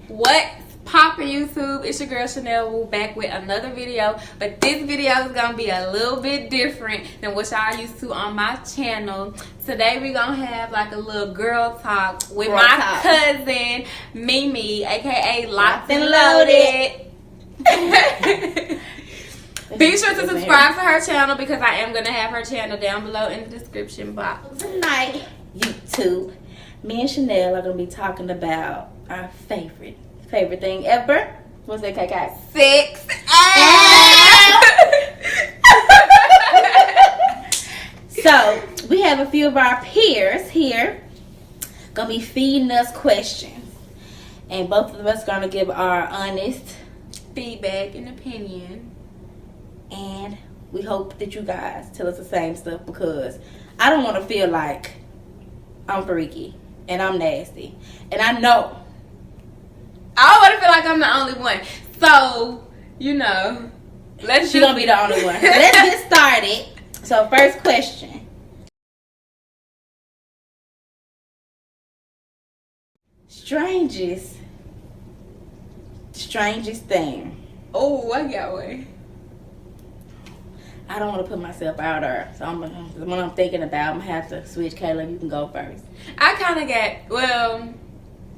What's poppin' YouTube? It's your girl Chanel Wu back with another video, but this video is gonna be a little bit different than what y'all used to on my channel. Today we're gonna have like a little girl talk with my cousin Mimi, aka Locked and Loaded. Be sure to subscribe to her channel because I am gonna have her channel down below in the description box. Tonight, YouTube, me and Chanel are gonna be talking about our favorite thing ever. What's that, KK? Sex. So we have a few of our peers here gonna be feeding us questions, and both of us gonna give our honest feedback and opinion. And we hope that you guys tell us the same stuff, because I don't want to feel like I'm freaky and I'm nasty. And I know. I don't want to feel like I'm the only one. So, you know, She's going to be the only one. Let's get started. So, first question. Strangest thing. Oh, I got one. I don't want to put myself out there. So, when I'm thinking about, I'm going to have to switch. Caleb, you can go first. I kind of got, well...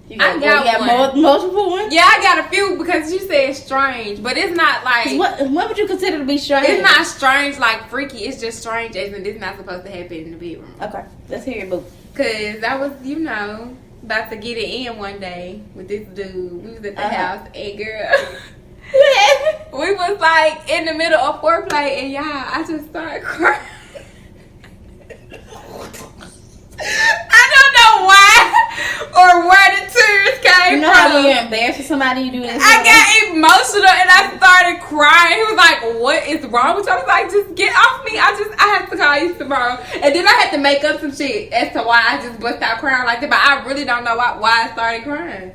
You got multiple ones? Yeah, I got a few because you said strange, but it's not like... What would you consider to be strange? It's not strange like freaky. It's just strange as in it's not supposed to happen in the bedroom. Okay, let's hear it, boo. Because I was, you know, about to get it in one day with this dude. We was at the house and girl... we was like in the middle of foreplay and y'all, I just started crying. I don't know why or where the tears came You know from. how when you're embarrassed for somebody, you do this? I got emotional and I started crying. He was like, "What is wrong with you?" I was like, "Just get off me. I have to call you tomorrow." And then I had to make up some shit as to why I just bust out crying like that. But I really don't know why I started crying.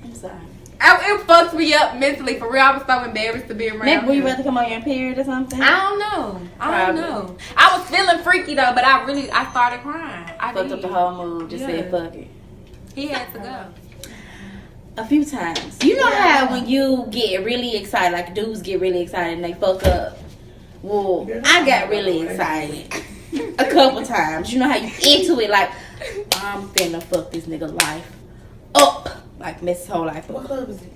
I'm sorry. It fucks me up mentally. For real, I was so embarrassed to be around. Maybe were you about to come on your period or something? I don't know. I don't know. I was feeling freaky though, but I started crying. I fucked up the whole mood. Just said fuck it. He had to go. A few times. You know how when you get really excited, like dudes get really excited and they fuck up. Well, I got really excited a couple times. You know how you into it, like I'm finna fuck this nigga life up. Like mess his whole life up. What club is it?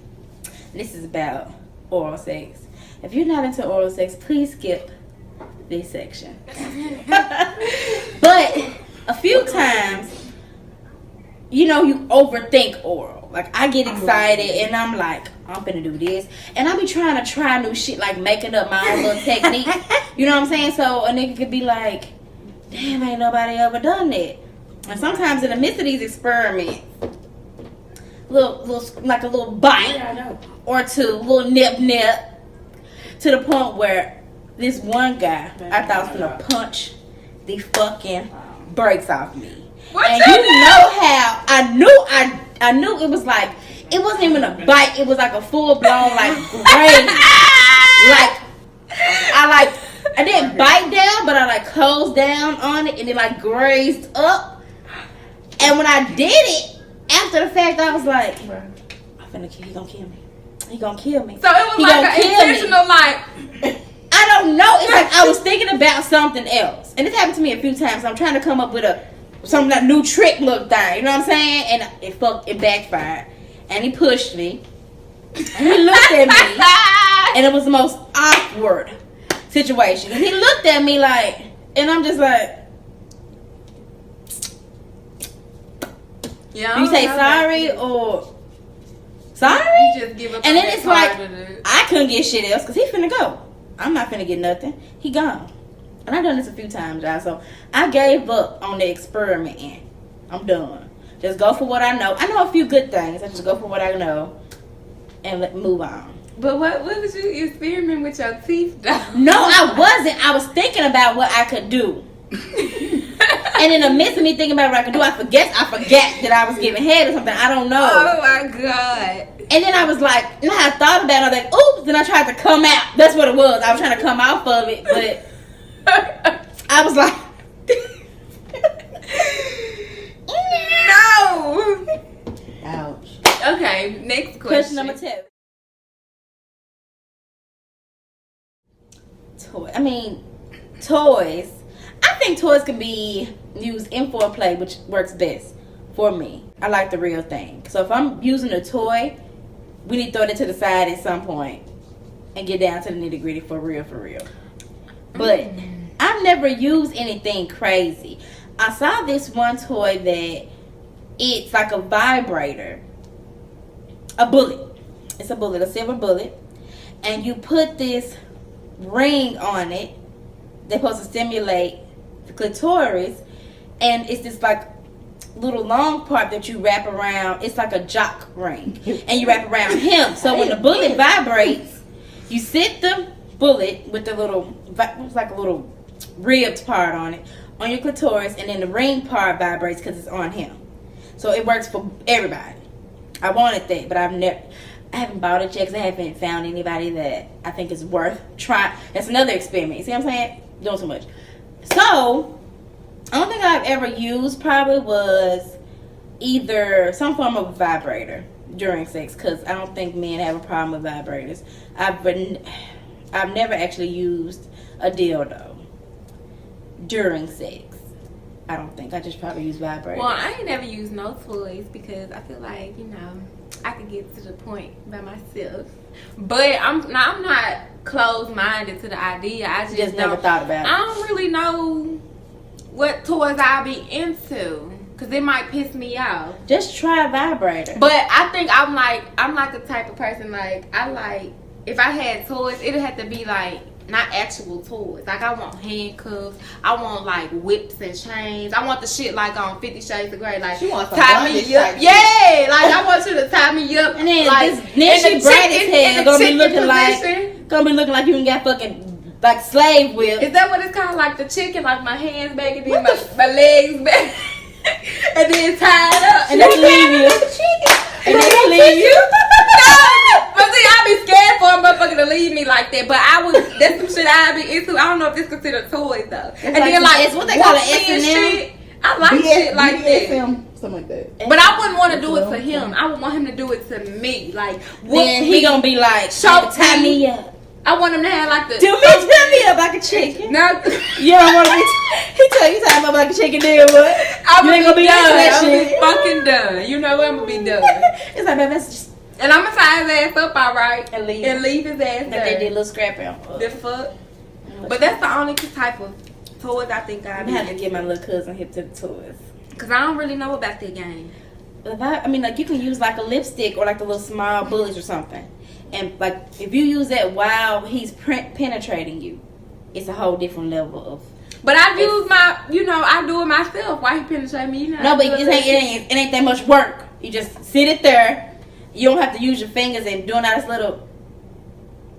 This is about oral sex. If you're not into oral sex, please skip this section. But a few times, you know, you overthink oral. Like I get excited and I'm like, I'm finna do this. And I be trying to try new shit, like making up my own little technique. You know what I'm saying? So a nigga could be like, damn, ain't nobody ever done that. And sometimes in the midst of these experiments, little like a little bite or two, little nip, to the point where this one guy I thought was gonna punch the fucking brakes off me. And you know how I knew it was like, it wasn't even a bite, it was like a full blown like graze. I didn't bite down, but I like closed down on it and it like grazed up. And when I did it, after the fact, I was like, he gonna kill me. He gonna kill me. So it was like an intentional, like... I don't know. It's like I was thinking about something else. And this happened to me a few times. I'm trying to come up with some like new trick look thing. You know what I'm saying? And it backfired. And he pushed me. And he looked at me. And it was the most awkward situation. And he looked at me like, and I'm just like, yeah, do you say sorry or sorry? You just give up. And then it's like I couldn't get shit else because he finna go. I'm not finna get nothing. He gone. And I've done this a few times, y'all. So I gave up on the experiment. I'm done. Just go for what I know. I know a few good things. I just go for what I know and move on. But what was you experimenting with your teeth though? No, I wasn't. I was thinking about what I could do. And in the midst of me thinking about what I could do, I forget that I was giving head or something. I don't know. Oh my God. And then I was like, and I thought about it, I was like, oops, then I tried to come out. That's what it was. I was trying to come off of it, but I was like, no. Ouch. Okay, next Question number 2. Toys. I think toys can be used in foreplay, which works best for me. I like the real thing. So if I'm using a toy, we need to throw that to the side at some point and get down to the nitty gritty for real. But I've never used anything crazy. I saw this one toy that it's like a vibrator. A bullet. It's a bullet, a silver bullet. And you put this ring on it. They're supposed to stimulate the clitoris. And it's this like little long part that you wrap around. It's like a jock ring. And you wrap around him. So when the bullet vibrates, you sit the bullet with the little, it's like a little ribbed part on it, on your clitoris. And then the ring part vibrates because it's on him. So it works for everybody. I wanted that, but I haven't bought it yet because I haven't found anybody that I think is worth trying. That's another experiment. You see what I'm saying? Doing too much. So, the only thing I've ever used probably was either some form of vibrator during sex, because I don't think men have a problem with vibrators. I've never actually used a dildo during sex. I don't think. I just probably use vibrators. Well, I ain't never used no toys because I feel like, I could get to the point by myself. But I'm not closed-minded to the idea. I just never thought about it. I don't really know what toys I'll be into because it might piss me off. Just try a vibrator. But I think I'm like the type of person, like, if I had toys, it'd have to be like not actual toys. Like, I want handcuffs. I want like whips and chains. I want the shit like on 50 Shades of Grey. Like, she wants tie me up. Yeah, like I want you to tie me up. And then like, this she bright as hell gonna be looking like you ain't got fucking like slave whip. Is that what it's called? Like the chicken, like my hands back and then my legs back, and then tied up. And then leave you. And then leave you. But see, I be scared for a motherfucker to leave me like that. But that's some shit I be into. I don't know if this considered toys though. And then it's what they call it, S&M. I like shit like that. Something like that. But I wouldn't want to do it for him. I would want him to do it to me. Like, then he gonna be like, tie me up. I want him to have like the tie me up like a chicken. No, you don't want to be. He tell you tie him up like a chicken. Then what? You ain't gonna be done. That I'm shit. fucking done. You know I'm gonna be done. It's like, man, that's just. And I'm gonna tie his ass up, alright, and leave his ass there. They did a little scrappy on. The fuck. But that's the only type of toys I think I have to get my little cousin hip to the toys. Cause I don't really know about that game. Like you can use like a lipstick or like the little small bullets or something. And like if you use that while he's penetrating you, it's a whole different level of. But I use I do it myself while he penetrates me. No, but it ain't that much work. You just sit it there. You don't have to use your fingers and doing all this little.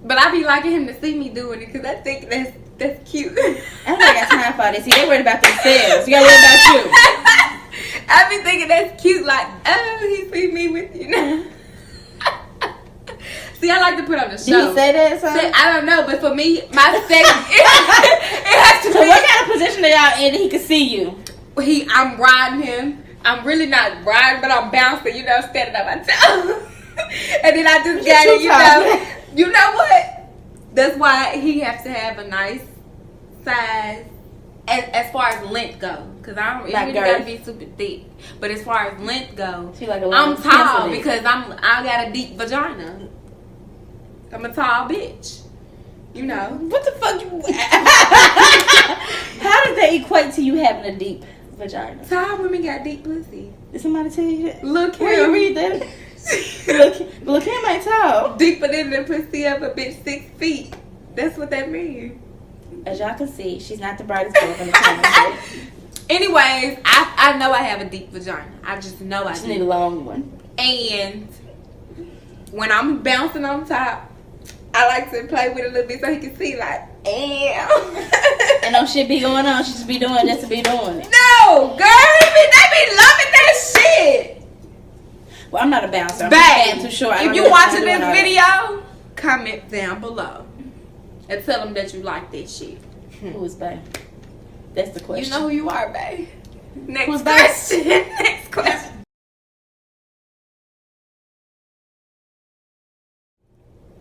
But I be liking him to see me doing it because I think that's cute. I don't got time for this. See, they worried about themselves. You gotta worry about you. I be thinking that's cute. Like, oh, he see me with you now. See, I like to put on the show. Did he say that? Son? I don't know, but for me, my sex it has to be. So what kind of position are y'all in that he can see you? I'm riding him. I'm really not riding, but I'm bouncing, standing on my toes. And then I just got it, You know what? That's why he has to have a nice size as far as length go. Because I don't really gotta be super thick. But as far as length go, I'm tall because I got a deep vagina. I'm a tall bitch. What the fuck? How does that equate to you having a deep vagina? Tall women got deep pussy. Did somebody tell you that? Look here. Where you read that? look him ain't tall. Deeper than the pussy of a bitch 6 feet. That's what that means. As y'all can see, she's not the brightest girl in the camera. Anyways, I know I have a deep vagina. I just know I do. Need a long one. And when I'm bouncing on top, I like to play with it a little bit so he can see, like, damn. And no shit be going on. She just be doing just to be doing it. No, girl, they be loving that shit. Well, I'm not a bouncer. I'm too short. If you watching this video, comment down below and tell them that you like that shit. Who is bae? That's the question. You know who you are, bae. Next question. Next question.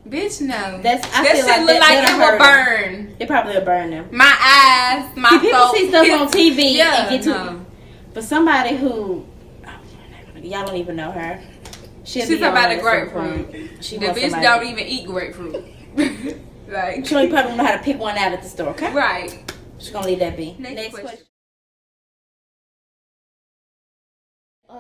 Bitch, no. I that feel shit like look like it will burn. It probably will burn them. My eyes, my people see stuff on TV yeah, and get to. But somebody who y'all don't even know her. She's about a grapefruit. The bitch don't even eat grapefruit. Like she don't probably know how to pick one out at the store. Okay, right. She's gonna leave that be. Next question.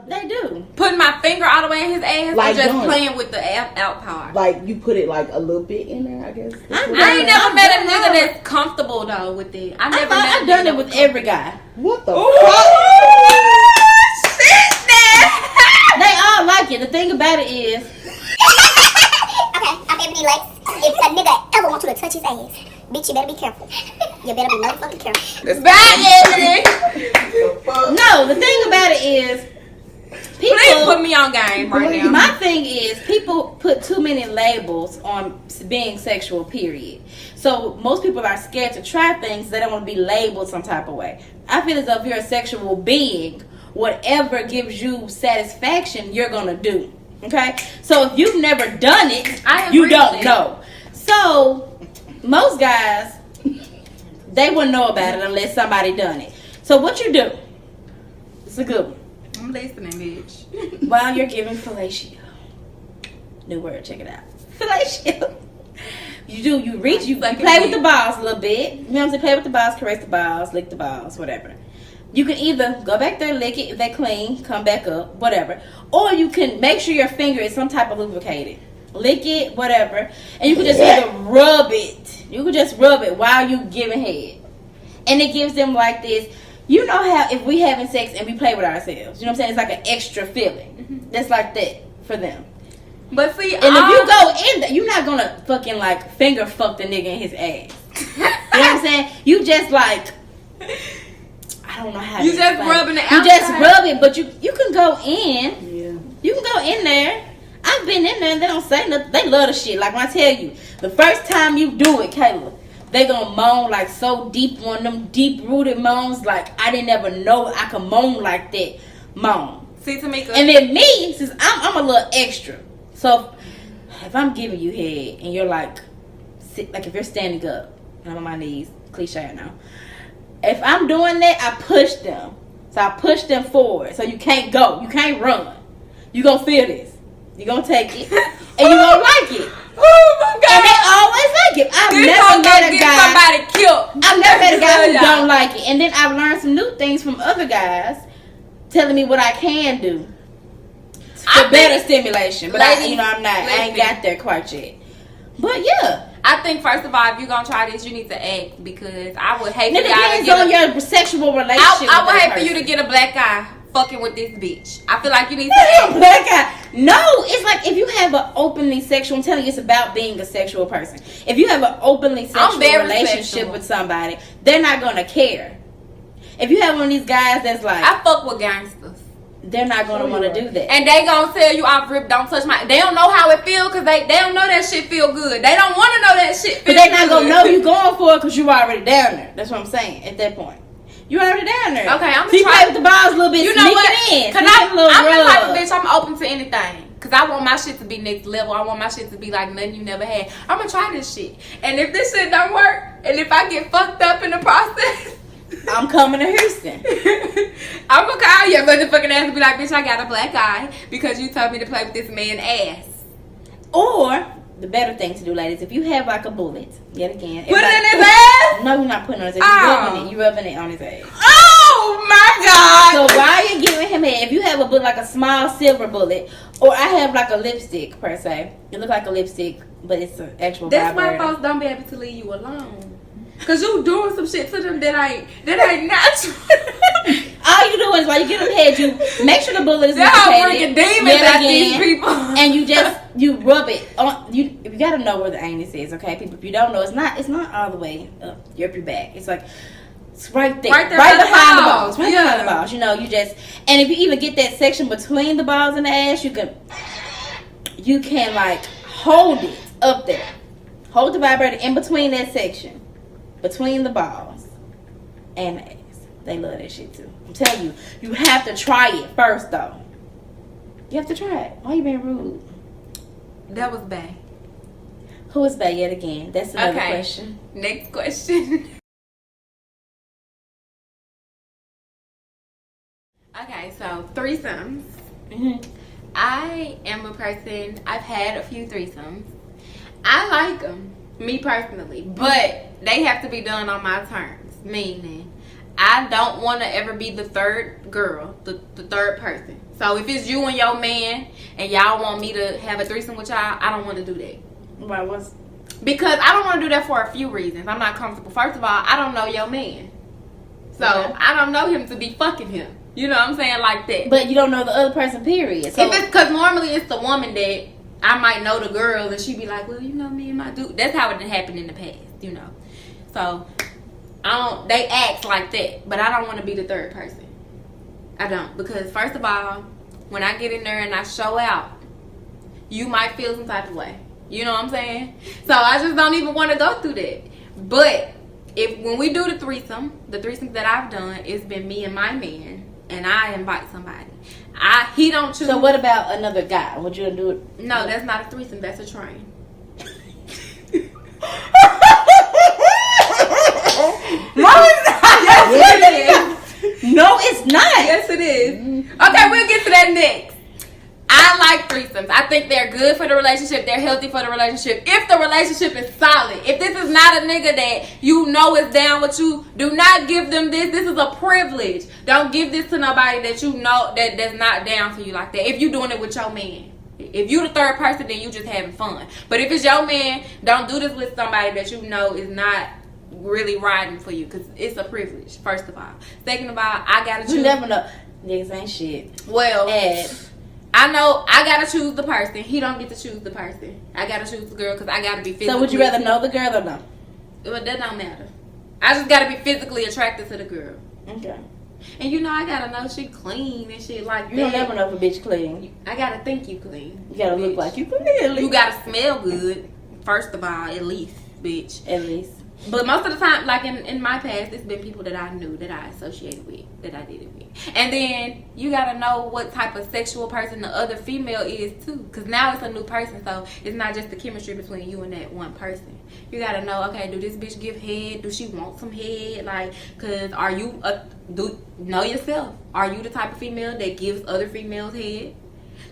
They do. Putting my finger all the way in his ass, like or just playing with the out part. Like you put it like a little bit in there, I guess. I ain't never met a nigga that's comfortable though with it. I've done it with every guy. What the fuck? Shit, they all like it. The thing about it is, okay, I'm Ebony Lex. If a nigga ever want you to touch his ass, bitch, you better be careful. You better be motherfucking careful. It's bad, Ebony. No, the thing about it is, people please put me on game right now. My thing is, people put too many labels on being sexual, period. So most people are scared to try things. They don't want to be labeled some type of way. I feel as though if you're a sexual being, whatever gives you satisfaction, you're going to do. Okay? So if you've never done it, you don't know. So most guys, they wouldn't know about it unless somebody done it. So what you do? It's a good one. I'm listening, bitch. While you're giving fellatio. New word, check it out. Fellatio. You reach, you play with the balls a little bit. You know what I'm saying? Play with the balls, caress the balls, lick the balls, whatever. You can either go back there, lick it if they're clean, come back up, whatever. Or you can make sure your finger is some type of lubricated. Lick it, whatever. And you can just either rub it. You can just rub it while you giving head. And it gives them like this. You know how if we having sex and we play with ourselves, you know what I'm saying? It's like an extra feeling. Mm-hmm. That's like that for them. But see, and if you go in there, you're not gonna fucking like finger fuck the nigga in his ass. You know what I'm saying? You just like, I don't know how. You just rubbing it. You just rub it, but you can go in. Yeah. You can go in there. I've been in there and they don't say nothing. They love the shit. Like when I tell you, the first time you do it, Kayla, they gonna moan like so deep, one of them deep rooted moans. Like I didn't ever know I could moan like that. Moan. See, Tamika. And then me, since I'm a little extra. So if I'm giving you head and you're like if you're standing up, and I'm on my knees, cliche now. If I'm doing that, I push them. So I push them forward. So you can't go. You can't run. You gonna feel this. You gonna take it. And you gonna like it. Oh my God. And they always like it. I've never met a guy. Somebody killed. I've never met a guy who don't like it. And then I've learned some new things from other guys telling me what I can do for better stimulation. But ladies, I ain't got there quite yet. But yeah. I think first of all, if you're gonna try this, you need to act, because I would hate for y'all to get your sexual relationship. I would hate for you to get a black guy fucking with this bitch. I feel like you need to act. Black guy. No, it's like if you have an openly sexual, I'm telling you, it's about being a sexual person. If you have an openly sexual relationship with somebody, they're not gonna care. If you have one of these guys that's like, I fuck with gangsters, they're not gonna want to do that, and they gonna tell you off rip, don't touch my. They don't know how it feel because they don't know that shit feel good. They don't want to know that shit feel good. But they not gonna know you going for it because you already down there. That's what I'm saying. At that point, you already down there. Okay, I'm so you play with the balls a little bit. You know what? Cause I'm the type of bitch. I'm open to anything. Cause I want my shit to be next level. I want my shit to be like nothing you never had. I'm gonna try this shit, and if this shit don't work, and if I get fucked up in the process, I'm coming to Houston. I'm gonna call your motherfucking ass and be like, bitch, I got a black eye because you told me to play with this man's ass. Or the better thing to do, ladies, if you have like a bullet, yet again, put it in his ass. No, you're not putting it on his ass. You're rubbing it on his ass. Oh my God! So while you're giving him head, if you have a bullet, like a small silver bullet, or I have like a lipstick per se, it looks like a lipstick, but it's an actual. That's why folks don't be able to leave you alone. Cause you doing some shit to them that ain't natural. All you do is while you give them head, you make sure the bullet is lubricated. Demons at these people. And you rub it on. You gotta know where the anus is, okay, people. If you don't know, it's not all the way up your back. It's like it's right there, right behind the balls, behind the balls. You know, you just, and if you even get that section between the balls and the ass, you can like hold it up there, hold the vibrator in between that section. Between the balls and the ass. They love that shit too. I'm telling you, you have to try it first though. You have to try it. Why you being rude? That was bad. Who is back yet again? That's another Okay. question. Next question. Okay, so threesomes. I am a person, I've had a few threesomes. I like them, me personally, but they have to be done on my terms. Meaning, I don't want to ever be the third girl, the third person. So if it's you and your man and y'all want me to have a threesome with y'all, I don't want to do that. Why was? Because I don't want to do that for a few reasons. I'm not comfortable. First of all, I don't know your man. So I don't know him to be fucking him. You know what I'm saying? Like that. But you don't know the other person, period. So if it's because normally it's the woman that I might know the girl and she be like, well, you know me and my dude. That's how it happened in the past, you know. So they act like that, but I don't want to be the third person. I don't, because first of all, when I get in there and I show out, you might feel some type of way. You know what I'm saying? So I just don't even want to go through that. But when we do the threesomes that I've done, it's been me and my man, and I invite somebody. He don't choose. So what about another guy? Would you do it? No, that's not a threesome. That's a train. No, it's not. Yes, it is. No, it's not. Yes, it is. Okay, we'll get to that next. I like threesomes. I think they're good for the relationship. They're healthy for the relationship. If the relationship is solid. If this is not a nigga that you know is down with you, do not give them this. This is a privilege. Don't give this to nobody that you know that's not down for you like that. If you're doing it with your man. If you the third person, then you just having fun. But if it's your man, don't do this with somebody that you know is not really riding for you, because it's a privilege, first of all. Second of all, I gotta choose. You never know. Niggas ain't shit. Well, And I know I gotta choose the person. He don't get to choose the person. I gotta choose the girl because I gotta be physically. so would you rather know the girl or no? But that don't matter. I just gotta be physically attracted to the girl. Okay. And you know I gotta know she clean and shit like You that. don't never know if a bitch clean. I gotta think you clean. You gotta look bitch. like you clean. You gotta smell good. First of all, at least, bitch. At least. But most of the time, like in my past, it's been people that I knew, that I associated with, that I did it with. And then you gotta know what type of sexual person the other female is too, because now it's a new person, so it's not just the chemistry between you and that one person. You gotta know, okay, do this bitch give head? Do she want some head? Like, cause are you know yourself? Are you the type of female that gives other females head?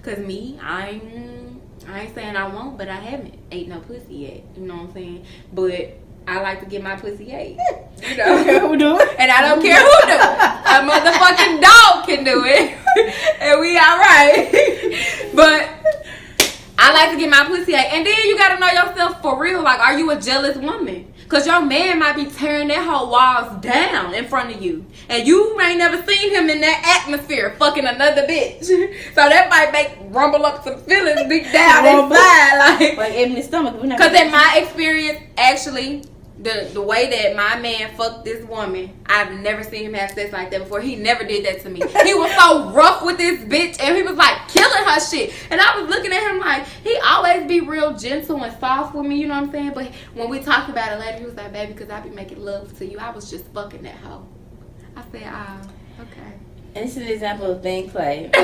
Cause me, I ain't saying I won't, but I haven't ate no pussy yet. You know what I'm saying? But I like to get my pussy ate. You know? Who do it? And I don't care who do it. A motherfucking dog can do it. And we alright. But I like to get my pussy ate. And then you gotta know yourself for real. Like, are you a jealous woman? Because your man might be tearing that whole walls down in front of you. And you ain't never seen him in that atmosphere fucking another bitch. So that might rumble up some feelings deep down inside. Like empty stomach. Because in my experience, actually, the way that my man fucked this woman, I've never seen him have sex like that before. He never did that to me. He was so rough with this bitch, and he was like killing her shit. And I was looking at him like, he always be real gentle and soft with me, you know what I'm saying? But when we talked about it later, he was like, baby, because I be making love to you. I was just fucking that hoe. I said, okay. And this is an example of being played.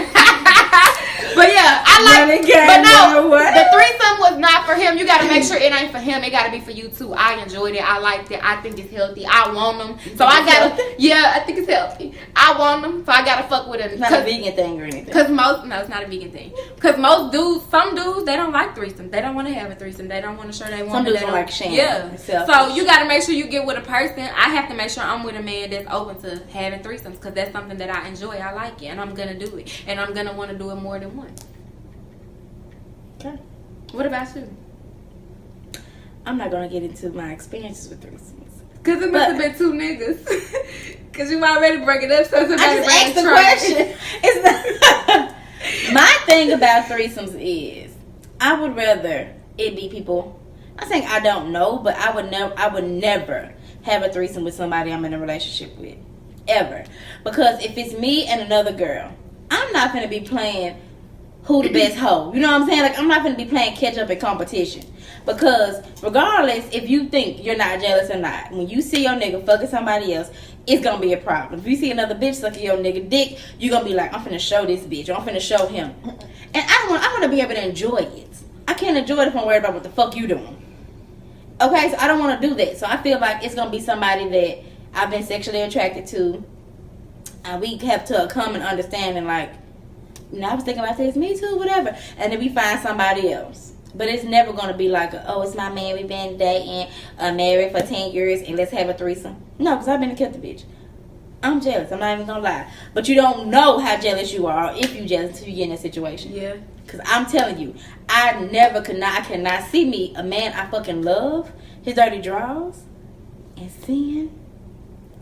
But yeah, I like it. But no, the threesome was not for him. You gotta make sure it ain't for him. It gotta be for you too. I enjoyed it. I liked it. I think it's healthy. I want them. So I gotta, yeah, I think it's healthy. I want them. So I gotta fuck with it. It's not a vegan thing or anything. Because no, it's not a vegan thing. Because some dudes, they don't like threesomes. They don't want to have a threesome. They don't want to show they want. Some dudes don't like sharing. Yeah. Selfish. So you gotta make sure you get with a person. I have to make sure I'm with a man that's open to having threesomes, because that's something that I enjoy. I like it, and I'm gonna do it, and I'm gonna want to do it more than once. Okay. What about you? I'm not gonna get into my experiences with threesomes. Because it must have been two niggas. Because you already bring it up, so somebody I just asked the question. It's my thing about threesomes is I would rather it be people. I'm saying I don't know, but I would never have a threesome with somebody I'm in a relationship with. Ever. Because if it's me and another girl, I'm not gonna be playing who the best hoe. You know what I'm saying? Like, I'm not gonna be playing catch up in competition. Because regardless if you think you're not jealous or not, when you see your nigga fucking somebody else, it's gonna be a problem. If you see another bitch sucking your nigga dick, you're gonna be like, I'm finna show this bitch, or I'm finna show him. And I wanna be able to enjoy it. I can't enjoy it if I'm worried about what the fuck you doing. Okay, so I don't want to do that. So I feel like it's gonna be somebody that I've been sexually attracted to. We have to a common understanding, like, you know, I was thinking about this, me too, whatever. And then we find somebody else. But it's never going to be like, oh, it's my man, we've been dating, married for 10 years, and let's have a threesome. No, because I've been a killer bitch. I'm jealous. I'm not even going to lie. But you don't know how jealous you are if you jealous until you get in a situation. Yeah. Because I'm telling you, I cannot see me, a man I fucking love, his dirty drawers, and seeing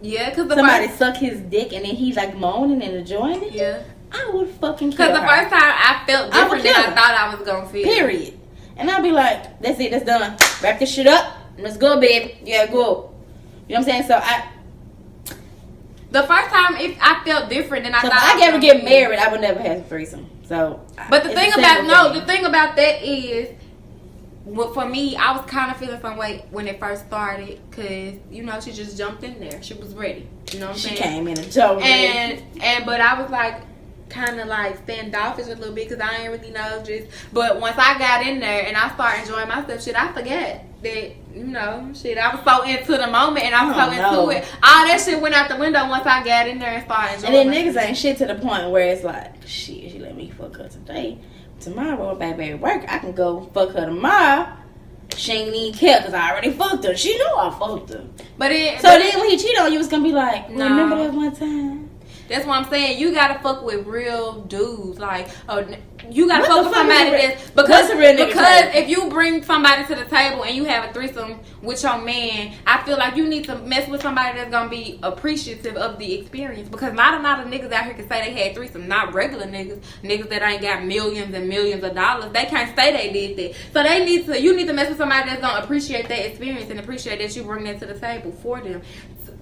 Yeah, because somebody suck his dick and then he's like moaning and enjoying it. Yeah. I would fucking kill Because the her. first time I felt different than I thought I was going to feel. Period. And I'll be like, that's it, that's done. Wrap this shit up. Let's go, baby. Yeah, go. You know what I'm saying? So the first time I felt different than I so thought. if I ever get married, I would never have a threesome. So, but the thing about that is, for me, I was kind of feeling some way when it first started, because you know she just jumped in there. She was ready. You know what I'm saying? She came in and jumped but I was like, kind of like standoffish a little bit because I ain't really know just. But once I got in there and I started enjoying myself, shit, I forgot that, you know, shit, I was so into the moment and I was into it. All that shit went out the window once I got in there and started enjoying And then myself. niggas ain't shit to the point where it's like, shit, she let me fuck her today. Tomorrow, baby at work, I can go fuck her tomorrow. She ain't even care because I already fucked her. She know I fucked her. Then when he cheat on you, it's gonna be like, remember that one time? That's what I'm saying. You gotta fuck with real dudes. Like, you gotta fuck with somebody that's because if you bring somebody to the table and you have a threesome with your man, I feel like you need to mess with somebody that's gonna be appreciative of the experience. Because not a lot of niggas out here can say they had threesome. Not regular niggas that ain't got millions and millions of dollars. They can't say they did that. So you need to mess with somebody that's gonna appreciate that experience and appreciate that you bring that to the table for them.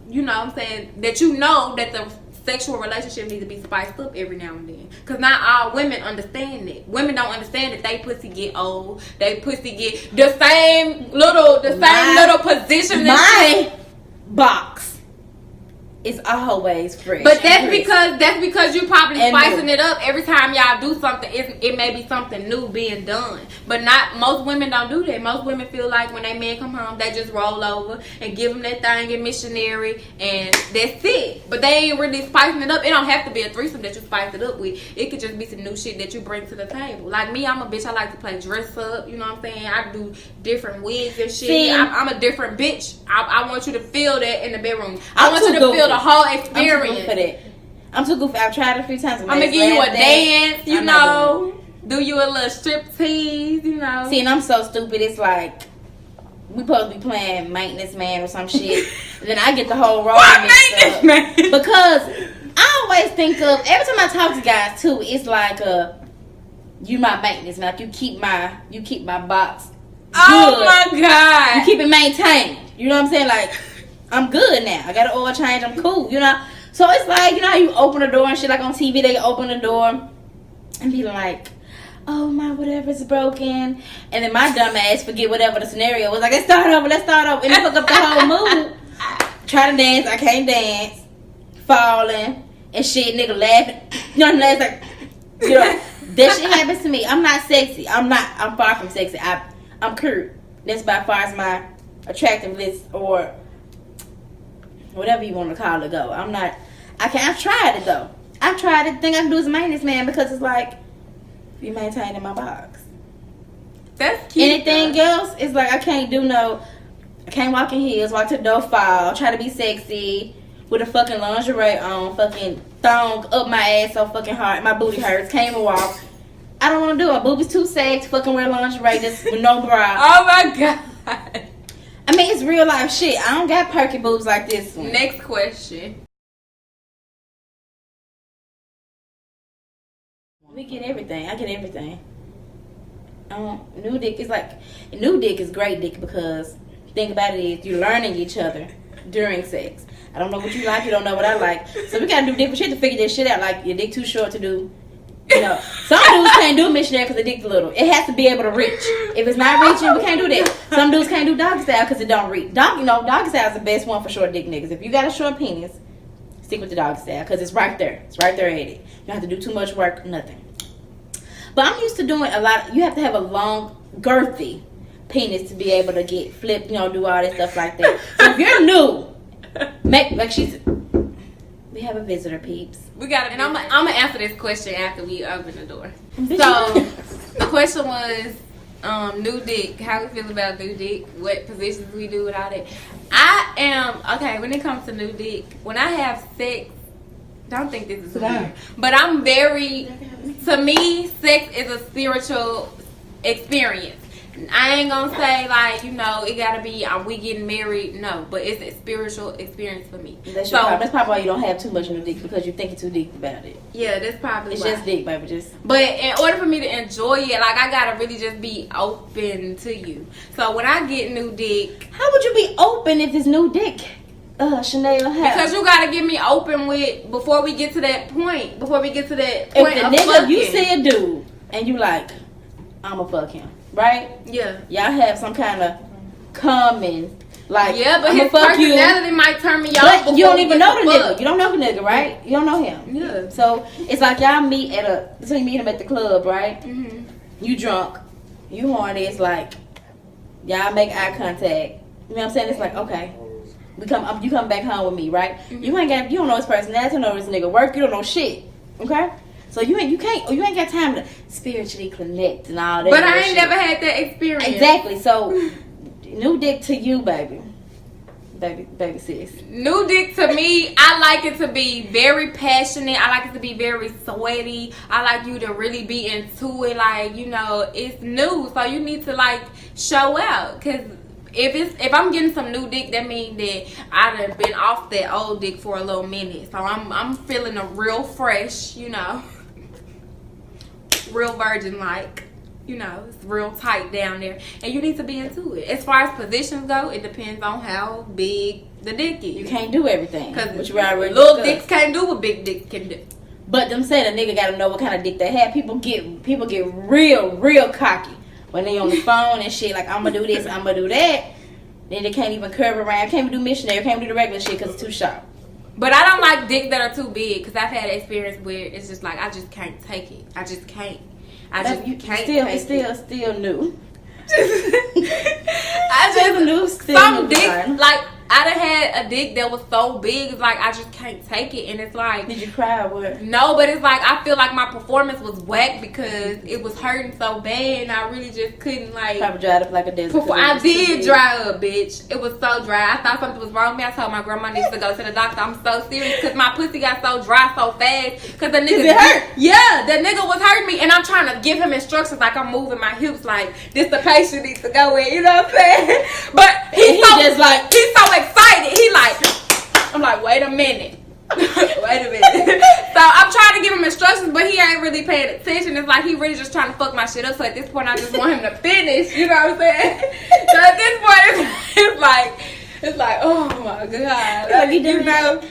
You know what I'm saying? That you know that the sexual relationship needs to be spiced up every now and then. Because not all women understand that. Women don't understand that they pussy get old. They pussy get the same little position. My box is always fresh. But that's because you probably spicing it up every time y'all do something. It may be something new being done. But most women don't do that. Most women feel like when they men come home, they just roll over and give them that thing in missionary and that's it. But they ain't really spicing it up. It don't have to be a threesome that you spice it up with. It could just be some new shit that you bring to the table. Like me, I'm a bitch. I like to play dress up. You know what I'm saying? I do different wigs and shit. I'm a different bitch. I want you to feel that in the bedroom. I want you to feel the whole experience. I'm too goofy. I've tried it a few times. I'm gonna give you a dance, you know. Do you a little strip tease, you know. See, and I'm so stupid. It's like we supposed to be playing maintenance man or some shit. Then I get the whole role mixed up. Man? Because I always think of every time I talk to guys too, it's like you my maintenance man. Like you keep my box good. Oh my god. You keep it maintained. You know what I'm saying? Like I'm good now. I got an oil change. I'm cool. You know. So it's like, you know how you open the door and shit, like on TV they open the door and be like, oh my whatever's broken, and then my dumb ass forget whatever the scenario was. Like let's start over, and fuck up the whole mood. Try to dance, I can't dance, falling and shit, nigga laughing. You know what I'm saying? Like, you know, that shit happens to me. I'm not sexy. I'm far from sexy. I'm cute. That's by far as my attractiveness or whatever you want to call it go. I've tried it though. I've tried it. The thing I can do is maintenance man because it's like you maintain in my box. That's cute. Anything else, it's like I can't walk in heels, walk to the door, fall, try to be sexy with a fucking lingerie on, fucking thong up my ass so fucking hard, my booty hurts, can't even walk. I don't want to do it. My boobies too sexy, fucking wear lingerie just with no bra. Oh my god. I mean, it's real life shit. I don't got perky boobs like this one. Next question. We get everything. I get everything. New dick is great dick because think about it is you're learning each other during sex. I don't know what you like. You don't know what I like. So we gotta do different shit to figure this shit out. Like your dick too short to do. You know, some dudes can't do missionary because the dick's little. It has to be able to reach. If it's not reaching, we can't do that. Some dudes can't do doggy style because it don't reach. Doggy style is the best one for short dick niggas. If you got a short penis, stick with the doggy style because it's right there. It's right there at it. You don't have to do too much work, nothing. But I'm used to doing a lot. You have to have a long, girthy penis to be able to get flipped, do all that stuff like that. So if you're new, we have a visitor, peeps. We got it, and I'm gonna answer this question after we open the door. So the question was, new dick. How we feel about new dick? What positions we do with all that? I am okay when it comes to new dick. When I have sex, don't think this is weird, but I'm very. To me, sex is a spiritual experience. I ain't gonna say like it gotta be we getting married. No, but it's a spiritual experience for me. That's probably why you don't have too much new dick, because you're thinking too deep about it. Yeah, that's probably it's why. just dick, baby. But in order for me to enjoy it, like I gotta really just be open to you. So when I get new dick, how would you be open if it's new dick? Chanel, because you gotta get me open with before we get to that point. Before we get to that point if of the nigga, fucking. you see a dude and you like, I'ma fuck him, right? Yeah. Y'all have some kind of common, like, yeah, but I'ma his fuck personality you. might turn me off. But you don't even know the nigga. You don't know the nigga, right? You don't know him. Yeah. So it's like y'all meet so you meet him at the club, right? Mm-hmm. You drunk, you horny. It's like y'all make eye contact. You know what I'm saying? It's like, okay. You come back home with me, right? Mm-hmm. You don't know his personality, you don't know his nigga work, you don't know shit. Okay? So you ain't got time to spiritually connect and all that. But I ain't never had that experience. Exactly. So new dick to you, baby sis. New dick to me, I like it to be very passionate. I like it to be very sweaty. I like you to really be into it. Like, it's new, so you need to like show out. Cause if I'm getting some new dick, that means that I done been off that old dick for a little minute. So I'm feeling a real fresh, real virgin like. It's real tight down there. And you need to be into it. As far as positions go, it depends on how big the dick is. You can't do everything. Because little dicks can't do what big dicks can do. But them saying a nigga gotta know what kind of dick they have. People get real cocky when they on the phone and shit. Like, I'm gonna do this, I'm gonna do that. Then they can't even curve around. Can't even do missionary. Can't even do the regular shit because it's too sharp. But I don't like dicks that are too big, because I've had an experience where it's just like I just can't take it. I just can't. Still new. Some dicks, like I done had a dick that was so big, it's like I just can't take it, and it's like. Did you cry or what? No, but it's like I feel like my performance was whack because it was hurting so bad, and I really just couldn't like. Probably dried up like a desert. I did dry up, bitch. It was so dry. I thought something was wrong with me. I told my grandma needs to go to the doctor. I'm so serious because my pussy got so dry so fast because the nigga. It hurt? Yeah, the nigga was hurting me, and I'm trying to give him instructions like I'm moving my hips like this. The patient needs to go in. You know what I'm saying? But he's so excited. He like, I'm like, wait a minute. So I'm trying to give him instructions, but he ain't really paying attention. It's like he really just trying to fuck my shit up. So at this point, I just want him to finish. You know what I'm saying? So at this point, it's like, oh my god, like,